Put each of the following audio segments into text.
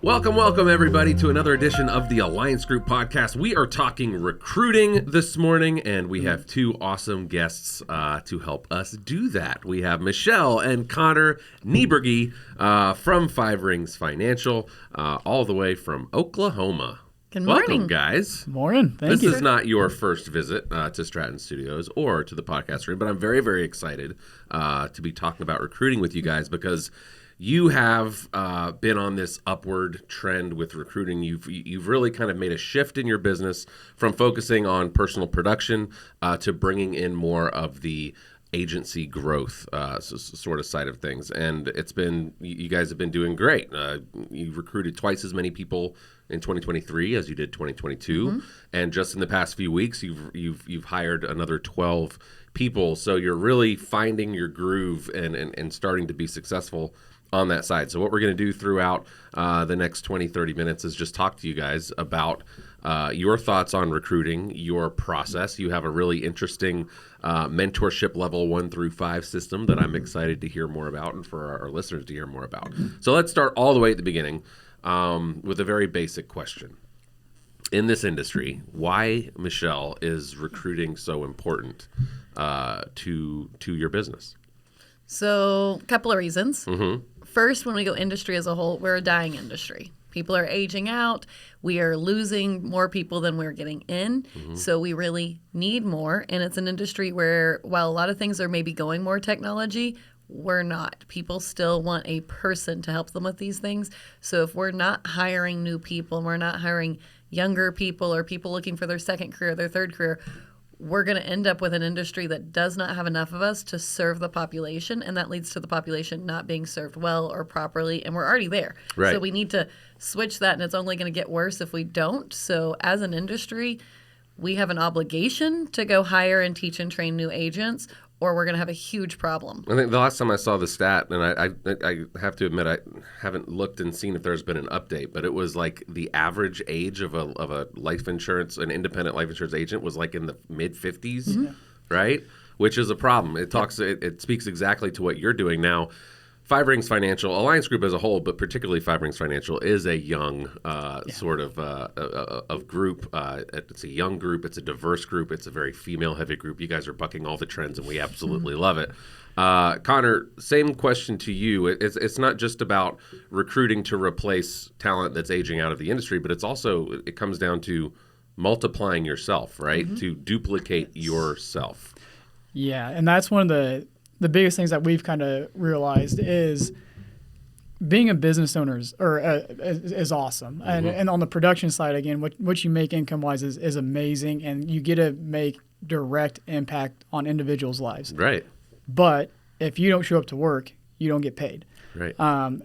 Welcome, everybody, to another edition of the Alliance Group podcast. We are talking recruiting this morning, and we have two awesome guests to help us do that. We have Michelle and Connor Niebrugge from Five Rings Financial, all the way from Oklahoma. Good morning. Welcome, guys. Morning. Thank you. This is not your first visit to Stratton Studios or to the podcast room, but I'm very, very excited to be talking about recruiting with you guys because you have been on this upward trend with recruiting. You've really kind of made a shift in your business from focusing on personal production to bringing in more of the agency growth sort of side of things. And you guys have been doing great. You recruited twice as many people in 2023 as you did 2022. Mm-hmm. And just in the past few weeks, you've hired another 12 people. So you're really finding your groove and starting to be successful on that side. So what we're going to do throughout the next 20, 30 minutes is just talk to you guys about your thoughts on recruiting, your process. You have a really interesting mentorship level 1 through 5 system that I'm excited to hear more about and for our listeners to hear more about. So let's start all the way at the beginning with a very basic question. In this industry, why, Michelle, is recruiting so important to your business? So, a couple of reasons. Mm-hmm. First, when we go industry as a whole, we're a dying industry. People are aging out. We are losing more people than we're getting in. Mm-hmm. So we really need more. And it's an industry where, while a lot of things are maybe going more technology, we're not. People still want a person to help them with these things. So if we're not hiring new people and we're not hiring younger people or people looking for their second career, their third career, we're going to end up with an industry that does not have enough of us to serve the population, and that leads to the population not being served well or properly, and we're already there. Right. So we need to switch that, and it's only going to get worse if we don't. So as an industry, we have an obligation to go hire and teach and train new agents, or we're going to have a huge problem. I think the last time I saw the stat, and I have to admit I haven't looked and seen if there's been an update, but it was like the average age of a life insurance, an independent life insurance agent was like in the mid-50s, mm-hmm. right? Which is a problem. It speaks exactly to what you're doing now. Five Rings Financial, Alliance Group as a whole, but particularly Five Rings Financial, is a young sort of group. It's a young group. It's a diverse group. It's a very female-heavy group. You guys are bucking all the trends, and we absolutely love it. Connor, same question to you. It's not just about recruiting to replace talent that's aging out of the industry, but it comes down to multiplying yourself, right? Mm-hmm. To duplicate yourself. Yeah, and that's one of the biggest things that we've kind of realized is being a business owner is awesome. Mm-hmm. And on the production side, again, what you make income-wise is amazing, and you get to make direct impact on individuals' lives. Right. But if you don't show up to work, you don't get paid. Right.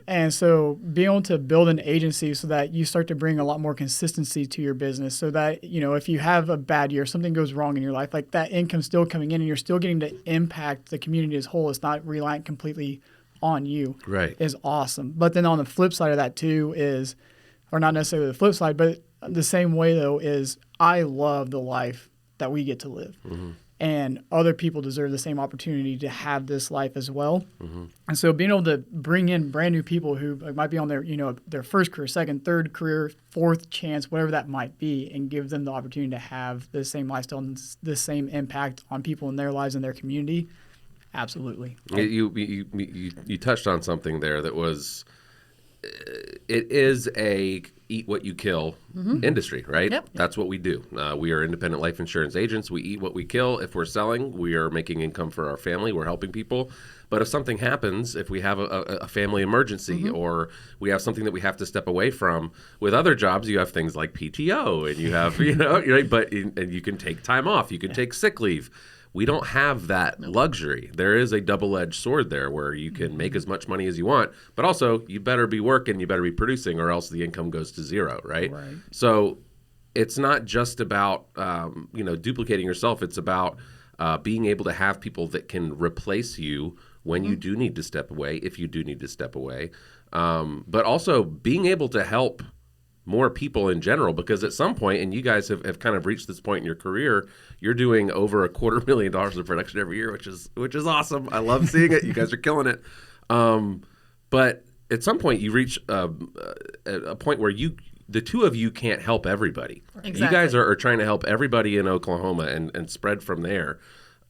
And so being able to build an agency so that you start to bring a lot more consistency to your business so that, if you have a bad year, something goes wrong in your life, like that income's still coming in and you're still getting to impact the community as a whole. It's not reliant completely on you. Right. Is awesome. But then on the flip side of that too is, or not necessarily the flip side, but the same way though is I love the life that we get to live. Mm-hmm. And other people deserve the same opportunity to have this life as well. Mm-hmm. And so being able to bring in brand new people who might be on their first career, second, third career, fourth chance, whatever that might be, and give them the opportunity to have the same lifestyle and the same impact on people in their lives and their community, absolutely. You touched on something there that was, it is a eat what you kill mm-hmm. industry, right? Yep. That's what we do. We are independent life insurance agents. We eat what we kill. If we're selling, we are making income for our family. We're helping people. But if something happens, if we have a family emergency mm-hmm. or we have something that we have to step away from, with other jobs, you have things like PTO and you have, and you can take time off. You can take sick leave. We don't have that luxury. There is a double-edged sword there where you can make as much money as you want, but also you better be working, you better be producing, or else the income goes to zero, right? So it's not just about duplicating yourself. It's about being able to have people that can replace you when you do need to step away, if you do need to step away, but also being able to help more people in general, because at some point, and you guys have kind of reached this point in your career, you're doing over $250,000 of production every year, which is awesome. I love seeing it. You guys are killing it. But at some point you reach a point where the two of you can't help everybody. Exactly. You guys are trying to help everybody in Oklahoma and spread from there.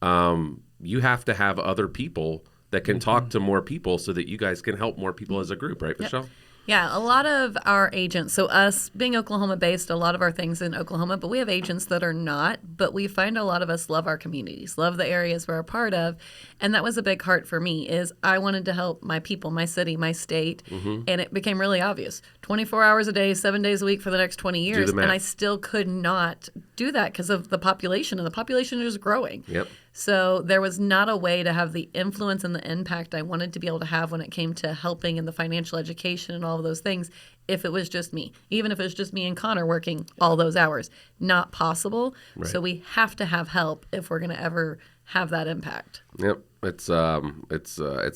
You have to have other people that can talk to more people so that you guys can help more people as a group, right, Michelle? Yeah, a lot of our agents, so us being Oklahoma based, a lot of our things in Oklahoma, but we have agents that are not, but we find a lot of us love our communities, love the areas we're a part of. And that was a big heart for me is I wanted to help my people, my city, my state. And it became really obvious. 24 hours a day, 7 days a week for the next 20 years. And I still could not do that because of the population, and the population is growing. Yep. So there was not a way to have the influence and the impact I wanted to be able to have when it came to helping in the financial education and all of those things if it was just me. Even if it was just me and Connor working all those hours. Not possible. Right. So we have to have help if we're going to ever have that impact. Yep. It's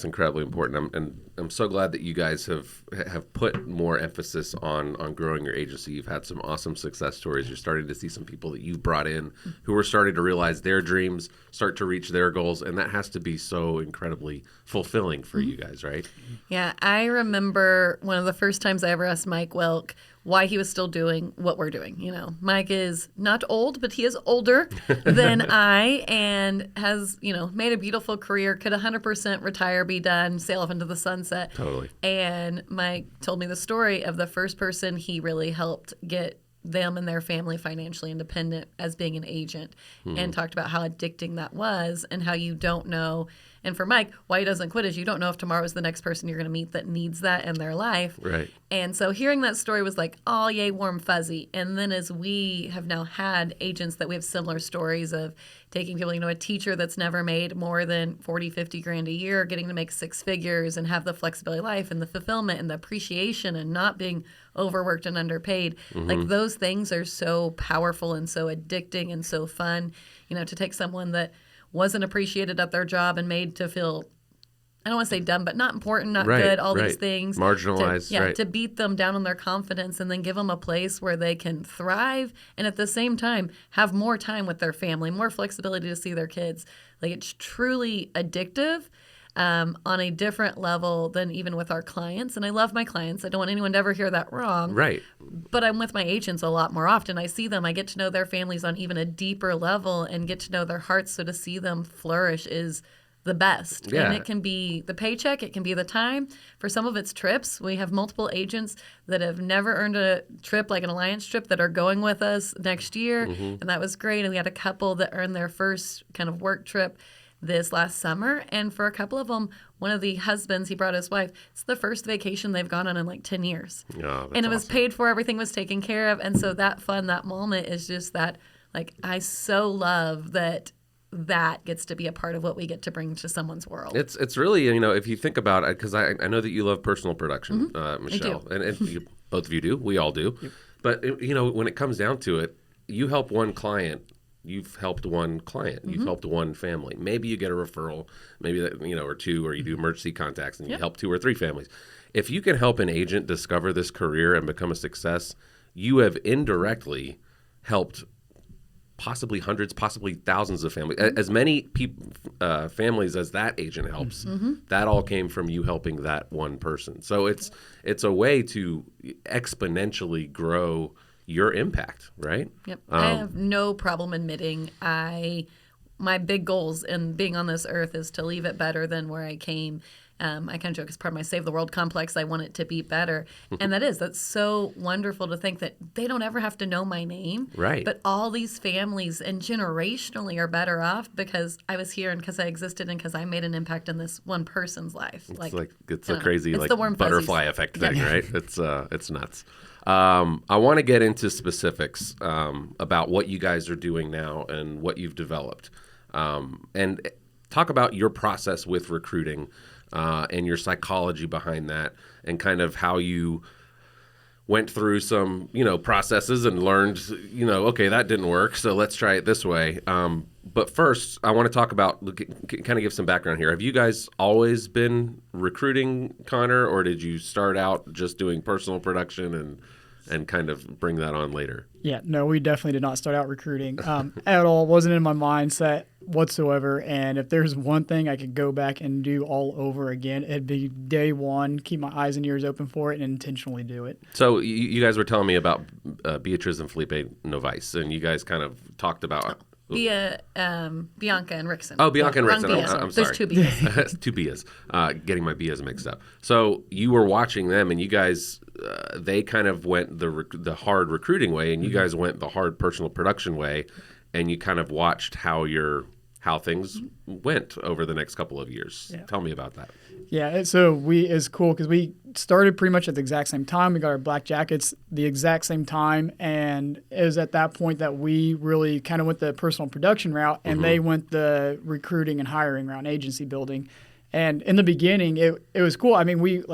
incredibly important. I'm so glad that you guys have put more emphasis on growing your agency. You've had some awesome success stories. You're starting to see some people that you've brought in who are starting to realize their dreams, start to reach their goals, and that has to be so incredibly fulfilling for you guys, right? Yeah, I remember one of the first times I ever asked Mike Welk why he was still doing what we're doing. You know, Mike is not old, but he is older than I and has, made a beautiful career, could 100% retire, be done, sail off into the sunset. Totally. And Mike told me the story of the first person he really helped get them and their family financially independent as being an agent and talked about how addicting that was and how you don't know. And for Mike, why he doesn't quit is you don't know if tomorrow is the next person you're going to meet that needs that in their life. Right. And so hearing that story was like, oh, yay, warm, fuzzy. And then as we have now had agents that we have similar stories of taking people, a teacher that's never made more than 40, 50 grand a year, getting to make six figures and have the flexibility of life and the fulfillment and the appreciation and not being overworked and underpaid. Like those things are so powerful and so addicting and so fun, to take someone that wasn't appreciated at their job and made to feel, I don't want to say dumb, but not important, not good, all these things. Marginalized, to beat them down on their confidence and then give them a place where they can thrive and at the same time have more time with their family, more flexibility to see their kids. Like it's truly addictive on a different level than even with our clients. And I love my clients. I don't want anyone to ever hear that wrong. Right. But I'm with my agents a lot more often. I see them. I get to know their families on even a deeper level and get to know their hearts. So to see them flourish is the best. Yeah. And it can be the paycheck. It can be the time. For some of it's trips. We have multiple agents that have never earned a trip, like an alliance trip, that are going with us next year. And that was great. And we had a couple that earned their first kind of work trip this last summer. And for a couple of them, one of the husbands, he brought his wife. It's the first vacation they've gone on in like 10 years. Oh, and it was paid for. Everything was taken care of. And so that fun, that moment is just that, like, I so love that gets to be a part of what we get to bring to someone's world. It's really, if you think about it, because I know that you love personal production, Michelle. And both of you do. We all do. Yep. But, when it comes down to it, you help one client. You've helped one client. You've helped one family. Maybe you get a referral, maybe that, or two, or you do emergency contacts and you help 2 or 3 families. If you can help an agent discover this career and become a success, you have indirectly helped possibly hundreds, possibly thousands of families. As many families as that agent helps, that all came from you helping that one person. So it's a way to exponentially grow your impact, right? Yep. I have no problem admitting my big goals in being on this earth is to leave it better than where I came. I kind of joke as part of my Save the World complex, I want it to be better. And that's so wonderful to think that they don't ever have to know my name. Right. But all these families and generationally are better off because I was here and because I existed and because I made an impact in this one person's life. It's a crazy it's the warm butterfly fuzzies. effect thing, right? It's nuts. I want to get into specifics about what you guys are doing now and what you've developed, and talk about your process with recruiting and your psychology behind that, and kind of how you went through some processes and learned okay, that didn't work, so let's try it this way. But first, I want to talk about kind of give some background here. Have you guys always been recruiting, Connor, or did you start out just doing personal production and and kind of bring that on later? Yeah, no, we definitely did not start out recruiting at all. It wasn't in my mindset whatsoever. And if there's one thing I could go back and do all over again, it'd be day one, keep my eyes and ears open for it, and intentionally do it. So you guys were telling me about Beatrice and Felipe Novice, and you guys kind of talked about... Bianca and Rickson. Oh, Bianca and Wrong Rickson. Bias. I'm sorry. There's two Bias. Two Bias. Getting my Bias mixed up. So you were watching them, and you guys, they kind of went the hard recruiting way, and you guys went the hard personal production way, and you kind of watched how things went over the next couple of years. Yeah. Tell me about that. Yeah, so it's cool because we started pretty much at the exact same time. We got our black jackets the exact same time, and it was at that point that we really kind of went the personal production route, and they went the recruiting and hiring route, agency building. And in the beginning, it was cool. I mean,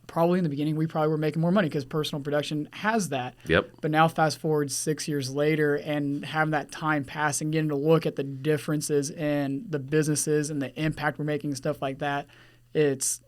probably in the beginning, we probably were making more money because personal production has that. Yep. But now fast forward 6 years later and having that time pass and getting to look at the differences in the businesses and the impact we're making and stuff like that, it's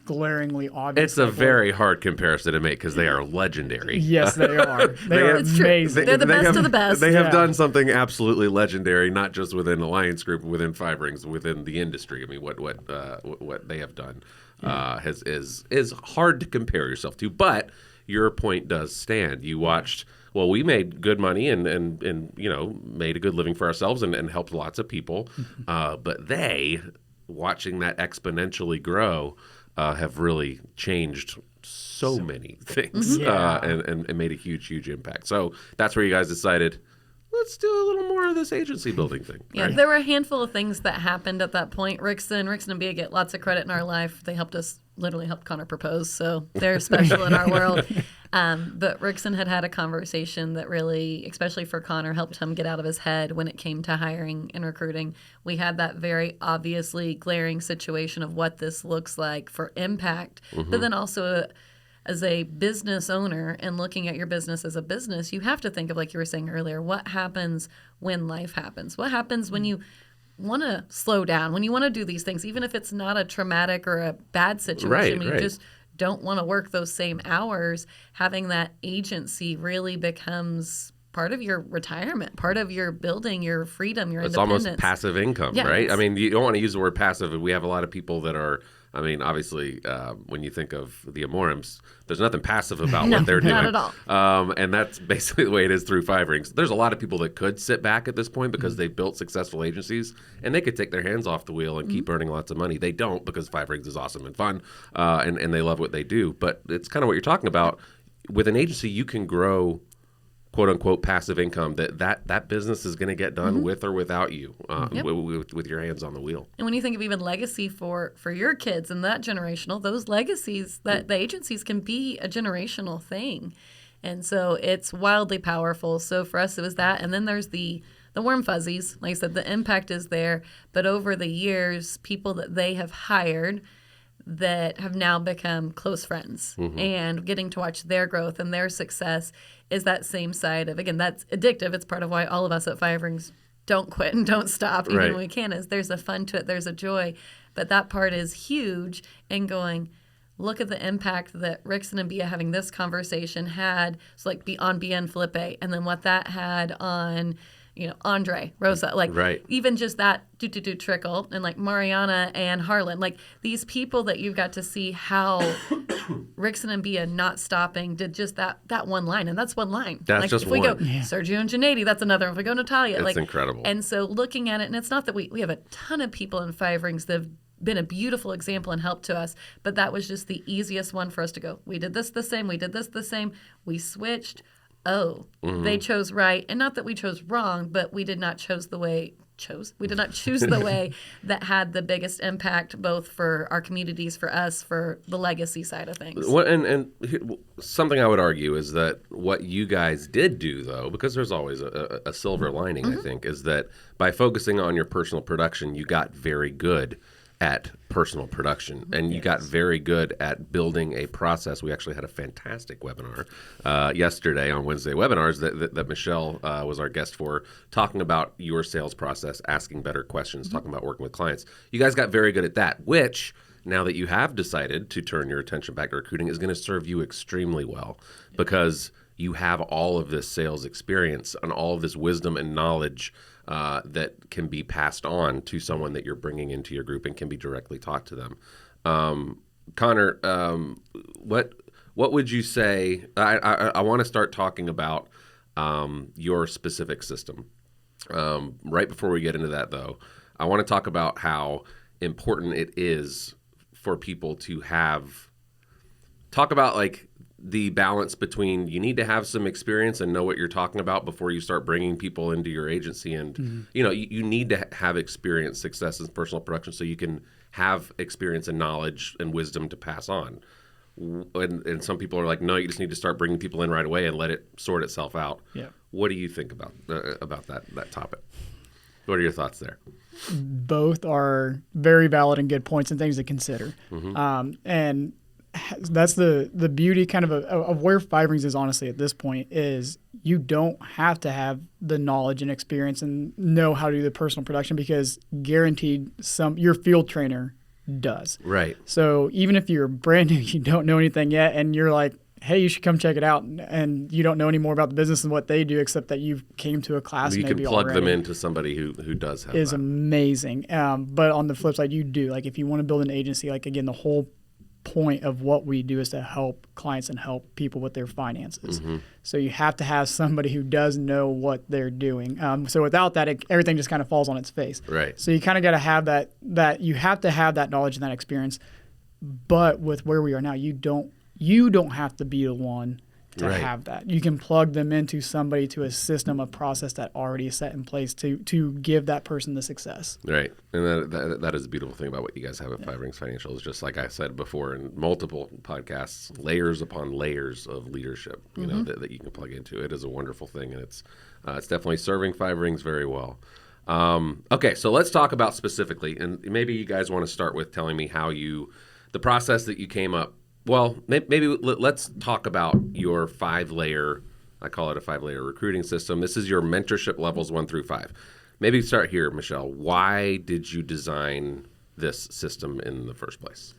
glaringly obvious. It's a very hard comparison to make because they are legendary. Yes, they are. They are amazing. They're the best of the best. They have done something absolutely legendary, not just within Alliance Group, within Five Rings, within the industry. I mean, what they have done is hard to compare yourself to. But your point does stand. You watched. Well, we made good money and made a good living for ourselves and helped lots of people. But they, watching that exponentially grow, have really changed so many things and made a huge impact. So that's where you guys decided, let's do a little more of this agency building thing. Yeah, right? There were a handful of things that happened at that point. Rickson and Bia get lots of credit in our life. They literally helped Connor propose, so they're special in our world. But Rickson had a conversation that really, especially for Connor, helped him get out of his head when it came to hiring and recruiting. We had that very obviously glaring situation of what this looks like for impact, but then also as a business owner and looking at your business as a business, you have to think of, like you were saying earlier, what happens when life happens? What happens when you want to slow down, when you want to do these things, even if it's not a traumatic or a bad situation, when you just don't want to work those same hours, having that agency really becomes part of your retirement, part of your building, your freedom, your independence. It's almost passive income, right? I mean, you don't want to use the word passive. We have a lot of people that are, I mean, obviously, when you think of the Amorums, there's nothing passive about what they're doing. Not at all. And that's basically the way it is through Five Rings. There's a lot of people that could sit back at this point because they've built successful agencies, and they could take their hands off the wheel and keep earning lots of money. They don't, because Five Rings is awesome and fun, and they love what they do. But it's kind of what you're talking about. With an agency, you can grow quote unquote passive income that business is going to get done with or without you, with your hands on the wheel. And when you think of even legacy for your kids and that generational, those legacies, that the agencies can be a generational thing. And so it's wildly powerful. So for us, it was that. And then there's the warm fuzzies. Like I said, the impact is there. But over the years, people that they have hired that have now become close friends, and getting to watch their growth and their success is that same side of, again, that's addictive. It's part of why all of us at Five Rings don't quit and don't stop even when we can, is there's a fun to it, there's a joy. But that part is huge, and going, look at the impact that Rickson and Bia having this conversation had, so like on Bia and Felipe, and then what that had on, Andre, Rosa, even just that trickle, and like Mariana and Harlan, like these people that you've got to see how Rickson and Bia not stopping did just that one line, and that's one line. That's like just if we one. go Sergio and Janady, that's another. If we go Natalia, it's incredible. And so looking at it, and it's not that we have a ton of people in Five Rings that have been a beautiful example and help to us, but that was just the easiest one for us to go. We did this the same. We did this the same. We switched. They chose right, and not that we chose wrong, but we did not choose the way that had the biggest impact, both for our communities, for us, for the legacy side of things. And something I would argue is that what you guys did do, though, because there's always a silver lining, I think, is that by focusing on your personal production, you got very good at personal production, and you got very good at building a process. We actually had a fantastic webinar yesterday on Wednesday webinars that Michelle was our guest for, talking about your sales process, asking better questions, talking about working with clients. You guys got very good at that, which, now that you have decided to turn your attention back to recruiting, is going to serve you extremely well, because you have all of this sales experience and all of this wisdom and knowledge that can be passed on to someone that you're bringing into your group and can be directly taught to them. Connor, what would you say? I want to start talking about your specific system. Right before we get into that, though, I want to talk about how important it is for people to talk about like the balance between you need to have some experience and know what you're talking about before you start bringing people into your agency. And, you need to have experience, success in personal production so you can have experience and knowledge and wisdom to pass on. And some people are like, no, you just need to start bringing people in right away and let it sort itself out. Yeah. What do you think about that topic? What are your thoughts there? Both are very valid and good points and things to consider. And that's the beauty kind of where Five Rings is honestly at this point is you don't have to have the knowledge and experience and know how to do the personal production because guaranteed your field trainer does. Right. So even if you're brand new, you don't know anything yet, and you're like, hey, you should come check it out, and you don't know any more about the business and what they do except that you came to a class you maybe can plug already, them into somebody who does have is that. Amazing. But on the flip side, you do. Like if you want to build an agency, like again, the whole point of what we do is to help clients and help people with their finances. So you have to have somebody who does know what they're doing. So without that, everything just kind of falls on its face. Right. So you kind of got to have that you have to have that knowledge and that experience. But with where we are now, you don't have to be the one to have that. You can plug them into somebody, to a system, a process that already is set in place to give that person the success. Right. And that is a beautiful thing about what you guys have at Five Rings Financial is just like I said before in multiple podcasts, layers upon layers of leadership, you know, that you can plug into. It is a wonderful thing, and it's definitely serving Five Rings very well. Okay, so let's talk about specifically, and maybe you guys want to start with telling me how the process that you came up. Well, maybe let's talk about your 5-layer, I call it a 5-layer recruiting system. This is your mentorship levels 1 through 5. Maybe start here, Michelle. Why did you design this system in the first place?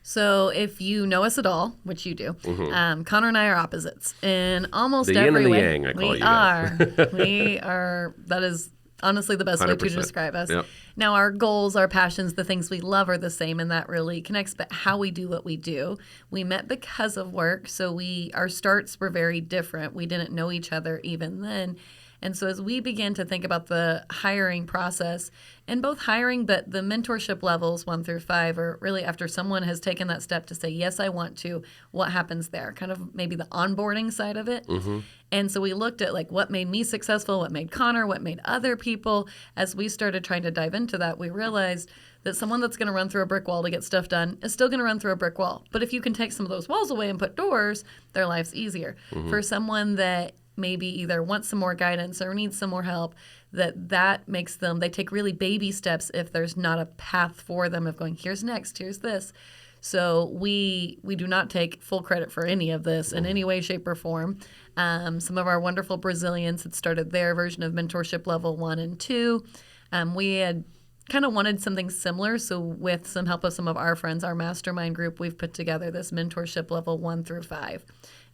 So if you know us at all, which you do, Connor and I are opposites in almost the every yin and way. The yang, I call we you guys. We are. That is honestly the best 100%. way to describe us. Yep. Now, our goals, our passions, the things we love are the same, and that really connects. But how we do what we do, we met because of work, so our starts were very different. We didn't know each other even then. And so as we began to think about the hiring process, and both hiring, but the mentorship levels 1 through 5 are really after someone has taken that step to say, yes, I want to, what happens there? Kind of maybe the onboarding side of it. And so we looked at like what made me successful, what made Connor, what made other people. As we started trying to dive into that, we realized that someone that's going to run through a brick wall to get stuff done is still going to run through a brick wall. But if you can take some of those walls away and put doors, their life's easier. For someone that maybe either wants some more guidance or needs some more help, that makes them, they take really baby steps if there's not a path for them of going, here's next, here's this. So we do not take full credit for any of this in any way, shape, or form. Some of our wonderful Brazilians had started their version of mentorship level 1 and 2. We had kind of wanted something similar. So with some help of some of our friends, our mastermind group, we've put together this mentorship level 1 through 5.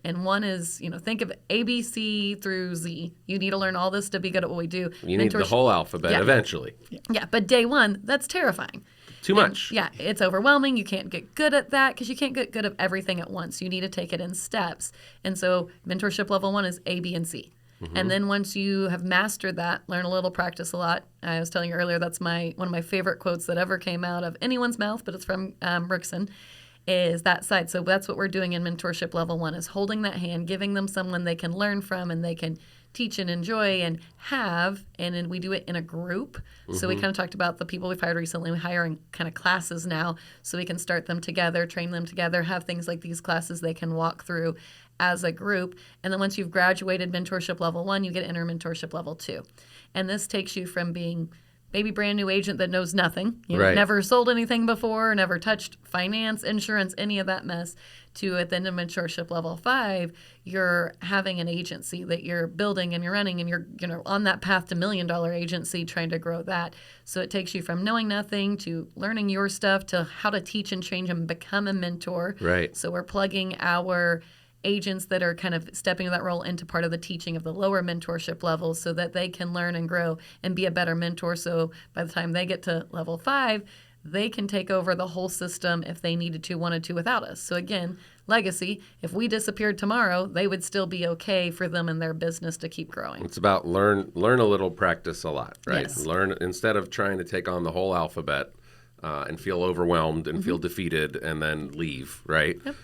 And one is, think of A, B, C through Z. You need to learn all this to be good at what we do. You need the whole alphabet eventually. Yeah, but day 1, that's terrifying. Too much. Yeah, it's overwhelming. You can't get good at that because you can't get good at everything at once. You need to take it in steps. And so mentorship level 1 is A, B, and C. And then once you have mastered that, learn a little, practice a lot. I was telling you earlier, that's one of my favorite quotes that ever came out of anyone's mouth, but it's from Rickson. Is that side. So that's what we're doing in mentorship level 1 is holding that hand, giving them someone they can learn from and they can teach and enjoy and have. And then we do it in a group. So we kind of talked about the people we've hired recently. We hire in kind of classes now so we can start them together, train them together, have things like these classes they can walk through as a group. And then once you've graduated mentorship level 1, you get enter mentorship level 2. And this takes you from being maybe brand new agent that knows nothing, never sold anything before, never touched finance, insurance, any of that mess, to at the end of mentorship level 5, you're having an agency that you're building and you're running and you're on that path to $1 million agency trying to grow that. So it takes you from knowing nothing to learning your stuff to how to teach and change and become a mentor. Right. So we're plugging our agents that are kind of stepping that role into part of the teaching of the lower mentorship levels so that they can learn and grow and be a better mentor. So by the time they get to level 5, they can take over the whole system if they needed to, wanted to, without us. So again, legacy, if we disappeared tomorrow, they would still be okay for them and their business to keep growing. It's about learn a little, practice a lot, right? Yes. Learn instead of trying to take on the whole alphabet and feel overwhelmed and feel defeated and then leave, right? Yep.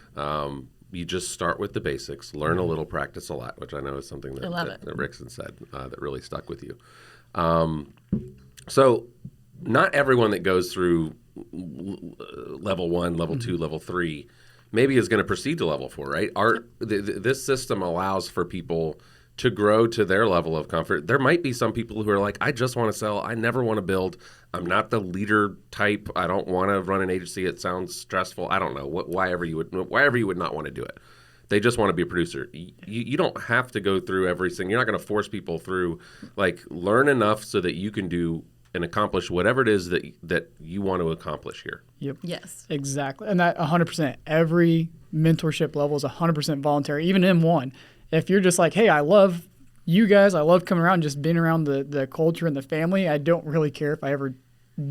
You just start with the basics, learn a little, practice a lot, which I know is something that Rickson said that really stuck with you. So not everyone that goes through level 1, level 2, level 3 maybe is going to proceed to level 4, right? This system allows for people to grow to their level of comfort. There might be some people who are like, I just want to sell. I never want to build. I'm not the leader type. I don't want to run an agency. It sounds stressful. I don't know. Why ever you would not want to do it. They just want to be a producer. You don't have to go through everything. You're not going to force people through. Like, learn enough so that you can do and accomplish whatever it is that you want to accomplish here. Yep. Yes. Exactly. And that 100%. Every mentorship level is 100% voluntary, even M1. If you're just like, hey, I love you guys, I love coming around and just being around the culture and the family, I don't really care if I ever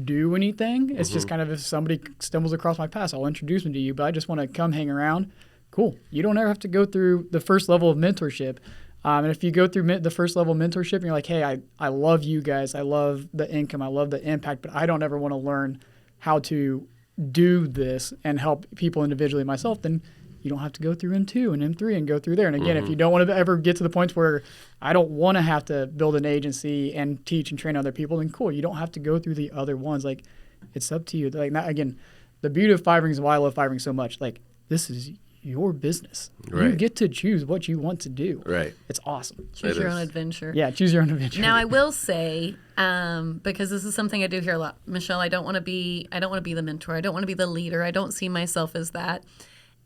do anything. It's just kind of if somebody stumbles across my path, I'll introduce them to you, but I just want to come hang around. Cool. You don't ever have to go through the first level of mentorship. And if you go through the first level of mentorship and you're like, hey, I love you guys, I love the income, I love the impact, but I don't ever want to learn how to do this and help people individually myself, then you don't have to go through M2 and M3 and go through there. And again, if you don't want to ever get to the points where I don't want to have to build an agency and teach and train other people, then cool. You don't have to go through the other ones. Like, it's up to you. Like, again, the beauty of 5 Rings and why I love 5 Rings so much, like, this is your business. Right. You get to choose what you want to do. Right. It's awesome. Choose your own adventure. Yeah, choose your own adventure. Now I will say, because this is something I do hear a lot, Michelle, I don't want to be the mentor. I don't want to be the leader. I don't see myself as that.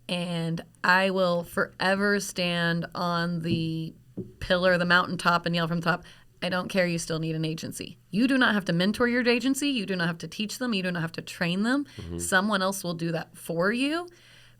And I will forever stand on the pillar, the mountaintop, and yell from the top, I don't care, you still need an agency. You do not have to mentor your agency. You do not have to teach them. You do not have to train them. Someone else will do that for you.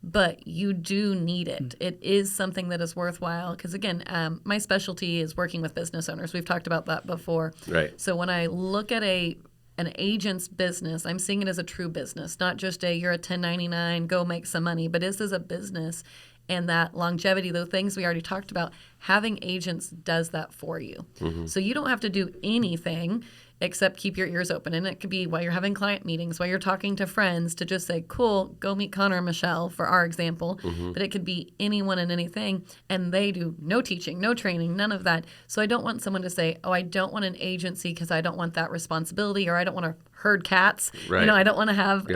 But you do need it. It is something that is worthwhile because, again, my specialty is working with business owners. We've talked about that before. Right. So when I look at an agent's business, I'm seeing it as a true business, not just you're a 1099, go make some money, but this is a business. And that longevity, the things we already talked about, having agents does that for you. So you don't have to do anything except keep your ears open. And it could be while you're having client meetings, while you're talking to friends, to just say, cool, go meet Connor and Michelle, for our example. But it could be anyone and anything. And they do no teaching, no training, none of that. So I don't want someone to say, oh, I don't want an agency because I don't want that responsibility, or I don't want to herd cats. Right. I don't want to have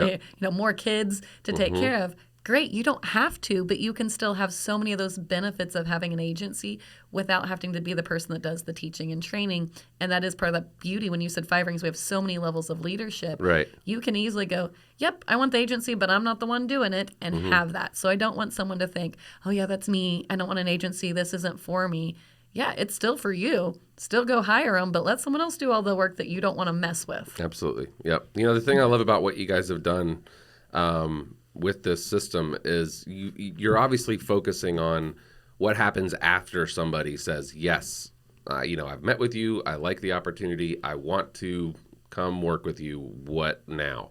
more kids to take care of. Great, you don't have to, but you can still have so many of those benefits of having an agency without having to be the person that does the teaching and training. And that is part of the beauty. When you said 5 Rings, we have so many levels of leadership. Right. You can easily go, yep, I want the agency, but I'm not the one doing it, and have that. So I don't want someone to think, oh, yeah, that's me. I don't want an agency. This isn't for me. Yeah, it's still for you. Still go hire them, but let someone else do all the work that you don't want to mess with. Absolutely. Yep. The thing I love about what you guys have done with this system is you're obviously focusing on what happens after somebody says, yes, I've met with you. I like the opportunity. I want to come work with you. What now?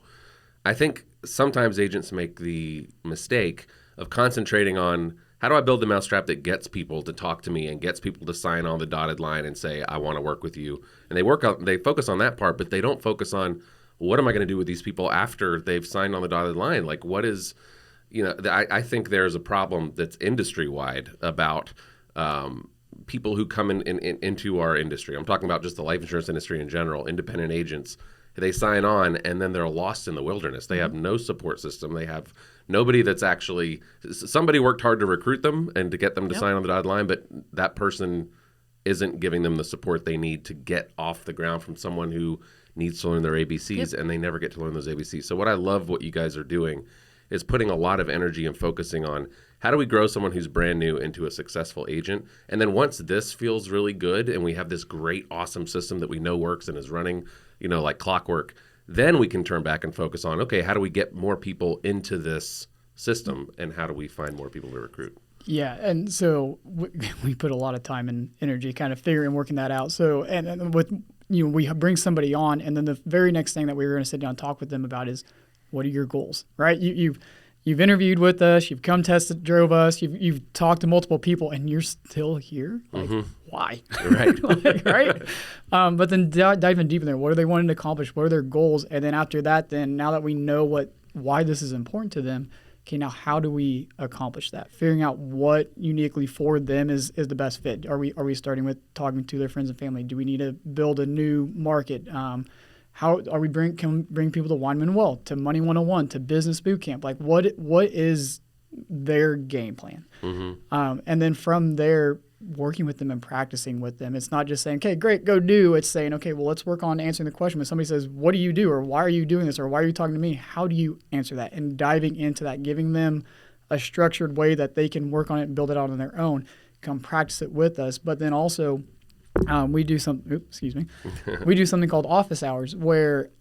I think sometimes agents make the mistake of concentrating on, how do I build the mousetrap that gets people to talk to me and gets people to sign on the dotted line and say, I want to work with you. And they focus on that part, but they don't focus on, what am I going to do with these people after they've signed on the dotted line? Like, what is, I think there's a problem that's industry-wide about people who come into our industry. I'm talking about just the life insurance industry in general, independent agents. They sign on, and then they're lost in the wilderness. They have no support system. They have nobody that's actually, somebody worked hard to recruit them and to get them to sign on the dotted line, but that person isn't giving them the support they need to get off the ground from someone who needs to learn their ABCs, and they never get to learn those ABCs. So what I love what you guys are doing is putting a lot of energy and focusing on, how do we grow someone who's brand new into a successful agent? And then once this feels really good and we have this great, awesome system that we know works and is running, like clockwork, then we can turn back and focus on, okay, how do we get more people into this system, and how do we find more people to recruit? Yeah, and so we put a lot of time and energy kind of figuring and working that out. So, and with we bring somebody on, and then the very next thing that we were going to sit down and talk with them about is, what are your goals, right? You've interviewed with us, you've come drove us, you've talked to multiple people, and you're still here. Like, why? Right. Right. But then diving deep in there, what are they wanting to accomplish? What are their goals? And then after that, then now that we know why this is important to them. Okay, now how do we accomplish that? Figuring out what uniquely for them is the best fit. Are we starting with talking to their friends and family? Do we need to build a new market? How are we can bring people to Wine Well, to Money 101, to Business Boot Camp? Like what is their game plan? And then from there, working with them and practicing with them. It's not just saying, okay, great, go do. It's saying, okay, well, let's work on answering the question. When somebody says, what do you do? Or why are you doing this? Or why are you talking to me? How do you answer that? And diving into that, giving them a structured way that they can work on it and build it out on their own, come practice it with us. But then also we do we do something called office hours where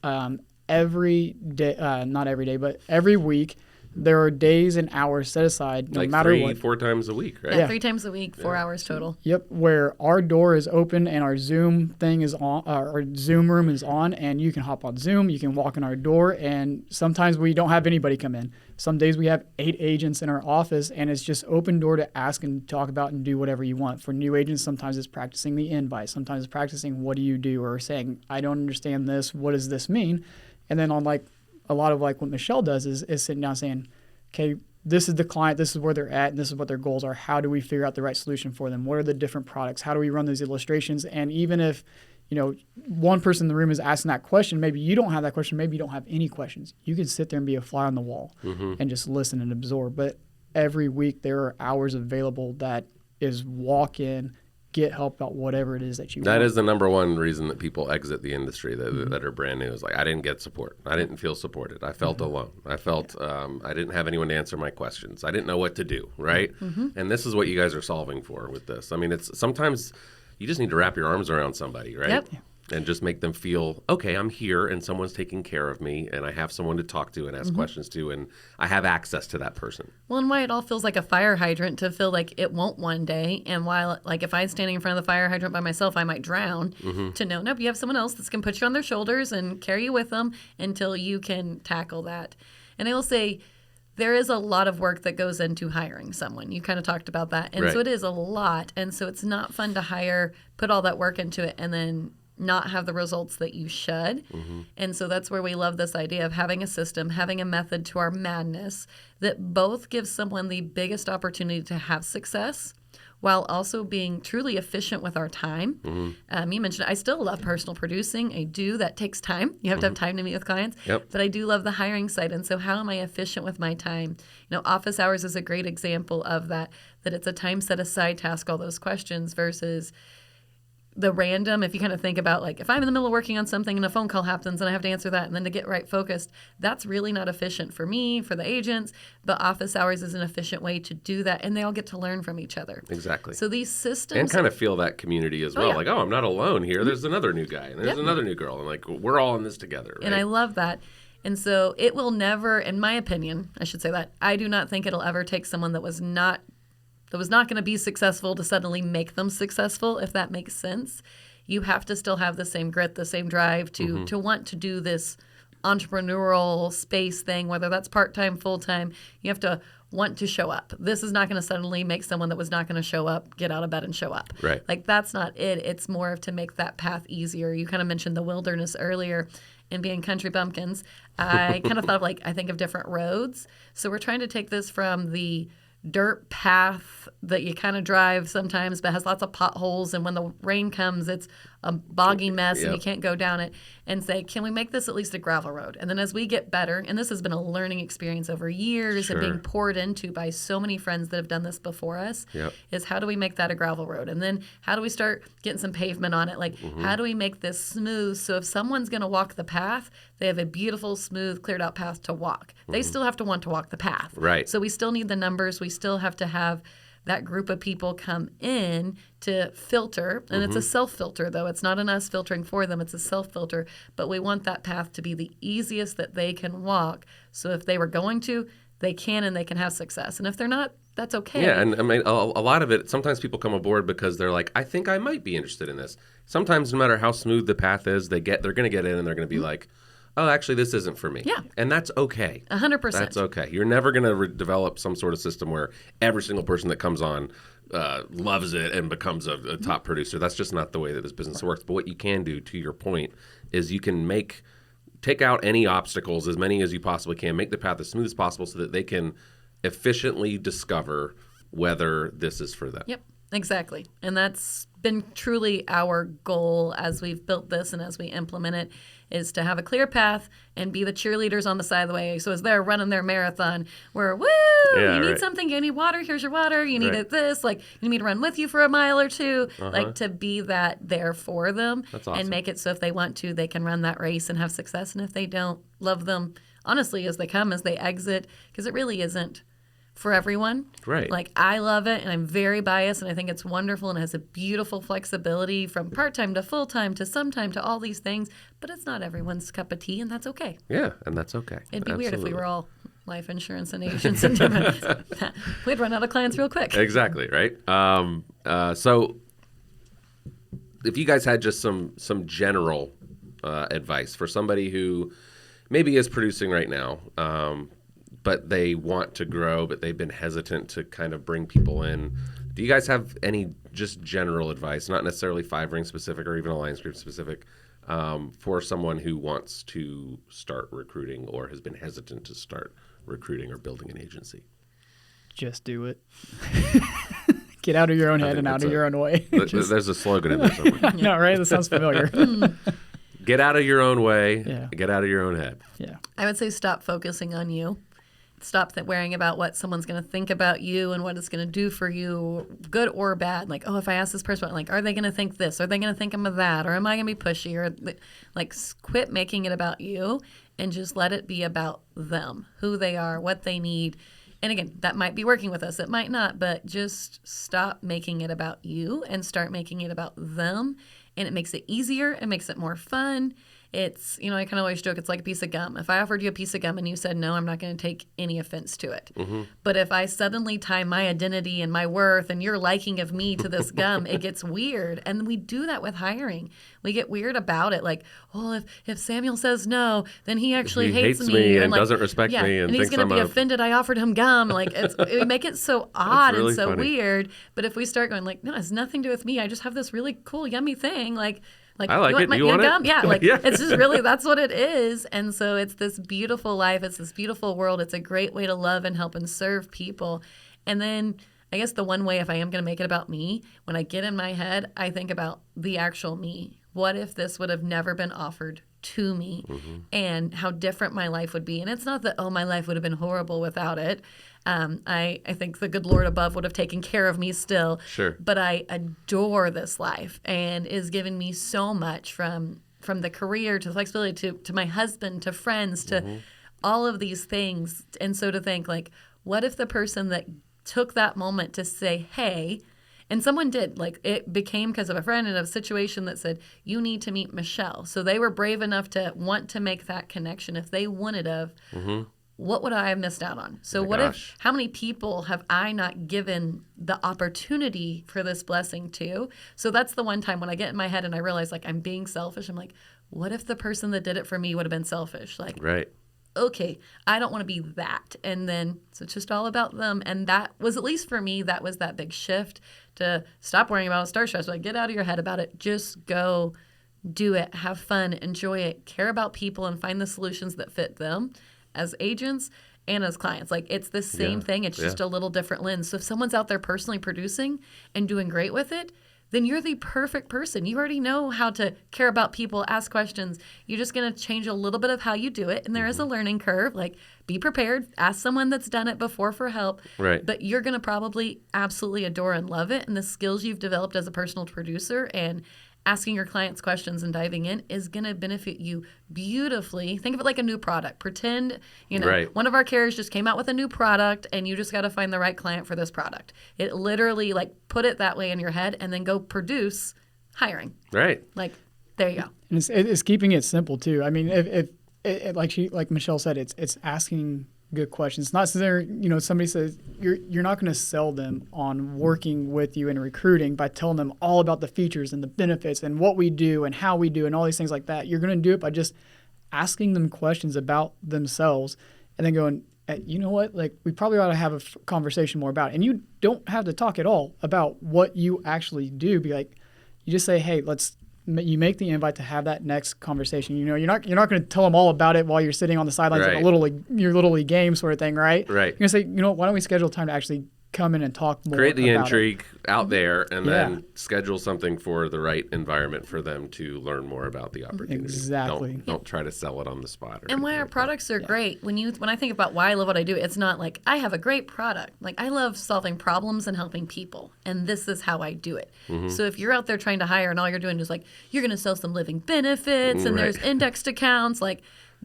every day, not every day, but every week, there are days and hours set aside no matter what. 4 times a week, right? Yeah, 3 times a week, 4 hours total. Yep, where our door is open and our Zoom thing is on, our Zoom room is on, and you can hop on Zoom, you can walk in our door, and sometimes we don't have anybody come in. Some days we have 8 agents in our office, and it's just open door to ask and talk about and do whatever you want. For new agents, sometimes it's practicing the invite, sometimes it's practicing what do you do, or saying, I don't understand this, what does this mean? And then on a lot of what Michelle does is sitting down saying, okay, this is the client, this is where they're at, and this is what their goals are. How do we figure out the right solution for them? What are the different products? How do we run those illustrations? And even if, one person in the room is asking that question, maybe you don't have that question, maybe you don't have any questions. You can sit there and be a fly on the wall and just listen and absorb. But every week there are hours available that is walk in, get help about whatever it is that you want. That is the number one reason that people exit the industry that are brand new is I didn't get support. I didn't feel supported. I felt alone. I felt I didn't have anyone to answer my questions. I didn't know what to do, right? And this is what you guys are solving for with this. I mean, it's sometimes you just need to wrap your arms around somebody, right? Yep. And just make them feel, okay, I'm here and someone's taking care of me and I have someone to talk to and ask questions to and I have access to that person. Well, and why it all feels like a fire hydrant to feel like it won't one day. And while, if I'm standing in front of the fire hydrant by myself, I might drown. To know, nope, you have someone else that's going to put you on their shoulders and carry you with them until you can tackle that. And I will say, there is a lot of work that goes into hiring someone. You kind of talked about that. And so it is a lot. And so it's not fun to hire, put all that work into it, and then not have the results that you should. And so that's where we love this idea of having a system, having a method to our madness that both gives someone the biggest opportunity to have success while also being truly efficient with our time. You mentioned I still love personal producing. I do. That takes time. You have to have time to meet with clients. But I do love the hiring side. And so how am I efficient with my time? Office hours is a great example of that it's a time set aside to ask all those questions versus the random, if you kind of think about if I'm in the middle of working on something and a phone call happens and I have to answer that and then to get right focused, that's really not efficient for me, for the agents. But office hours is an efficient way to do that, and they all get to learn from each other. Exactly. So these systems... And kind of feel that community as well. I'm not alone here. There's another new guy and there's another new girl. And we're all in this together. Right? And I love that. And so it will never, in my opinion, I should say that, I do not think it'll ever take someone that was not going to be successful to suddenly make them successful, if that makes sense. You have to still have the same grit, the same drive to want to do this entrepreneurial space thing, whether that's part-time, full-time. You have to want to show up. This is not going to suddenly make someone that was not going to show up get out of bed and show up. Right. That's not it. It's more of to make that path easier. You kind of mentioned the wilderness earlier and being country bumpkins. I kind of thought of I think of different roads. So we're trying to take this from the dirt path that you kind of drive sometimes but has lots of potholes, and when the rain comes it's a boggy mess and you can't go down it, and say, can we make this at least a gravel road? And then as we get better, and this has been a learning experience over years and being poured into by so many friends that have done this before us, is how do we make that a gravel road? And then how do we start getting some pavement on it? How do we make this smooth so if someone's going to walk the path, they have a beautiful, smooth, cleared out path to walk. They still have to want to walk the path. Right. So we still need the numbers. We still have to have that group of people come in to filter. And it's a self-filter, though. It's not an us filtering for them. It's a self-filter. But we want that path to be the easiest that they can walk. So if they were going to, they can and they can have success. And if they're not, that's okay. Yeah, and I mean, a lot of it, sometimes people come aboard because they're like, I think I might be interested in this. Sometimes, no matter how smooth the path is, they're going to get in and they're going to be like, oh, actually, this isn't for me. Yeah. And that's okay. 100%. That's okay. You're never going to develop some sort of system where every single person that comes on loves it and becomes a top producer. That's just not the way that this business works. But what you can do, to your point, is you can take out any obstacles, as many as you possibly can, make the path as smooth as possible so that they can efficiently discover whether this is for them. Yep, exactly. And that's been truly our goal as we've built this and as we implement it, is to have a clear path and be the cheerleaders on the side of the way. So as they're running their marathon, we're, woo, you need something, you need water, here's your water, you need this, like, you need me to run with you for a mile or two, like, to be that there for them. That's awesome. And make it so if they want to, they can run that race and have success. And if they don't, love them, honestly, as they come, as they exit, because it really isn't for everyone. Right. Like, I love it, and I'm very biased, and I think it's wonderful, and it has a beautiful flexibility from part-time to full-time to sometime to all these things, but it's not everyone's cup of tea, and that's okay. Yeah, and that's okay. It'd be weird if we were all life insurance and agents and different. We'd run out of clients real quick. Exactly, right? So if you guys had just some general advice for somebody who maybe is producing right now, but they want to grow, but they've been hesitant to kind of bring people in. Do you guys have any just general advice, not necessarily 5-ring specific or even Alliance Group specific, for someone who wants to start recruiting or has been hesitant to start recruiting or building an agency? Just do it. Get out of your own head and out of your own way. There's a slogan in there somewhere. No, right? That sounds familiar. Get out of your own way. Yeah. Get out of your own head. Yeah. I would say stop focusing on you. Stop worrying about what someone's going to think about you and what it's going to do for you, good or bad. Like, oh, if I ask this person, like, are they going to think this? Are they going to think I'm a that? Or am I going to be pushy? Or like, quit making it about you and just let it be about them, who they are, what they need. And again, that might be working with us. It might not, but just stop making it about you and start making it about them. And it makes it easier. It makes it more fun. It's, I kind of always joke, it's like a piece of gum. If I offered you a piece of gum and you said no, I'm not going to take any offense to it. Mm-hmm. But if I suddenly tie my identity and my worth and your liking of me to this gum, it gets weird. And we do that with hiring. We get weird about it. Like, well, if Samuel says no, then he actually hates me and like, doesn't respect me and he's going to be offended I offered him gum. Like, we make it so odd really and so funny. Weird. But if we start going like, no, it has nothing to do with me. I just have this really cool, yummy thing. Like I like it. You want gum? it? Yeah, like Yeah. It's just really, that's what it is. And so it's this beautiful life. It's this beautiful world. It's a great way to love and help and serve people. And then I guess the one way, if I am going to make it about me, when I get in my head, I think about the actual me. What if this would have never been offered to me, and how different my life would be? And it's not that, oh, my life would have been horrible without it. I think the good Lord above would have taken care of me still. Sure. But I adore this life and is giving me so much from the career to the flexibility to my husband, to friends, to all of these things. And so to think like, what if the person that took that moment to say, hey, and someone did, like it became because of a friend in a situation that said, you need to meet Michelle. So they were brave enough to want to make that connection. If they wouldn't have, what would I have missed out on? So how many people have I not given the opportunity for this blessing to? So that's the one time when I get in my head and I realize like I'm being selfish. I'm like, what if the person that did it for me would have been selfish? Like, right. Okay, I don't want to be that. And then so it's just all about them. And that was, at least for me, that was that big shift to stop worrying about it, start stress. Like, get out of your head about it. Just go do it, have fun, enjoy it, care about people, and find the solutions that fit them as agents and as clients. Like, it's the same thing. It's just a little different lens. So if someone's out there personally producing and doing great with it, then you're the perfect person. You already know how to care about people, ask questions. You're just going to change a little bit of how you do it. And there is a learning curve. Like, be prepared. Ask someone that's done it before for help. Right. But you're going to probably absolutely adore and love it. And the skills you've developed as a personal producer and asking your clients questions and diving in is going to benefit you beautifully. Think of it like a new product. Pretend, one of our carriers just came out with a new product and you just got to find the right client for this product. It literally, like, put it that way in your head and then go produce hiring. Right. Like, there you go. And it's keeping it simple too. I mean, if like Michelle said, it's asking good questions. It's not so there, somebody says you're not going to sell them on working with you in recruiting by telling them all about the features and the benefits and what we do and how we do and all these things like that. You're going to do it by just asking them questions about themselves and then going, you know what, like we probably ought to have a conversation more about it. And you don't have to talk at all about what you actually do. Be like, you just say, hey, you make the invite to have that next conversation. You're not going to tell them all about it while you're sitting on the sidelines Right. at your little league game sort of thing, right? Right. You're going to say, why don't we schedule time to actually come in and talk more Create the about intrigue out there and Yeah. then schedule something for the right environment for them to learn more about the opportunity. Exactly. Don't try to sell it on the spot. And why our products are great. When I think about why I love what I do, it's not like I have a great product. Like I love solving problems and helping people, and this is how I do it. So if you're out there trying to hire and all you're doing is like you're going to sell some living benefits and Right. there's indexed accounts, like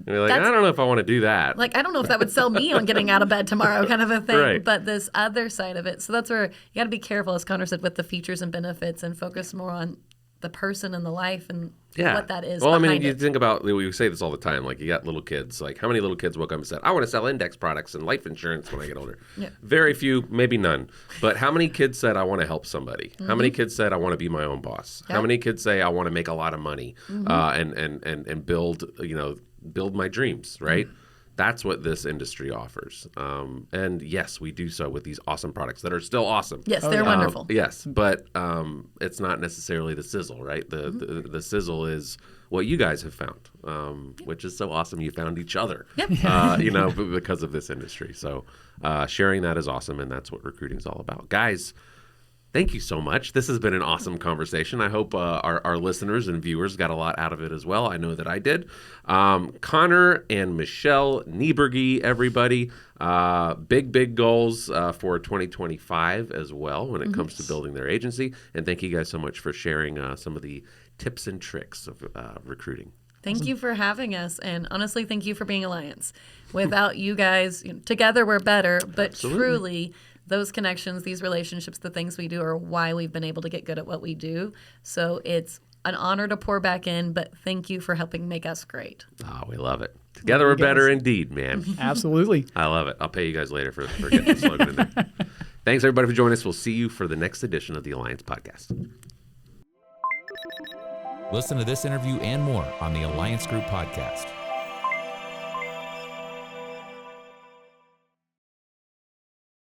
You're like, I don't know if I want to do that. like I don't know if that would sell me on getting out of bed tomorrow, kind of a thing. Right. But this other side of it, so that's where you got to be careful, as Connor said, with the features and benefits, and focus more on the person and the life and what that is. Well, I mean, behind you it. think about, we say this all the time, like you got little kids. Like how many little kids woke up and said, I want to sell index products and life insurance when I get older? Yeah. Very few, maybe none. But how many kids said, I want to help somebody? How Mm-hmm. many kids said, I want to be my own boss? How Yeah. many kids say, I want to make a lot of money Mm-hmm. and build, build my dreams, right? Mm-hmm. That's what this industry offers. And yes, we do so with these awesome products that are still awesome. Yes, they're wonderful. Yes, but it's not necessarily the sizzle, right? The sizzle is what you guys have found, which is so awesome. You found each other, Yep. because of this industry. So sharing that is awesome, and that's what recruiting is all about. Guys, thank you so much. This has been an awesome conversation. I hope our listeners and viewers got a lot out of it as well. I know that I did. Connor and Michelle Niebrugge, everybody, big goals for 2025 as well when it comes to building their agency. And thank you guys so much for sharing some of the tips and tricks of recruiting. Thank you for having us, and honestly, thank you for being Alliance. Without you guys, together we're better, but truly, those connections, these relationships, the things we do are why we've been able to get good at what we do. So it's an honor to pour back in, but thank you for helping make us great. Oh, we love it. Together we're better indeed, man. Absolutely. I love it. I'll pay you guys later for getting the slogan in there. Thanks, everybody, for joining us. We'll see you for the next edition of the Alliance Podcast. Listen to this interview and more on the Alliance Group Podcast.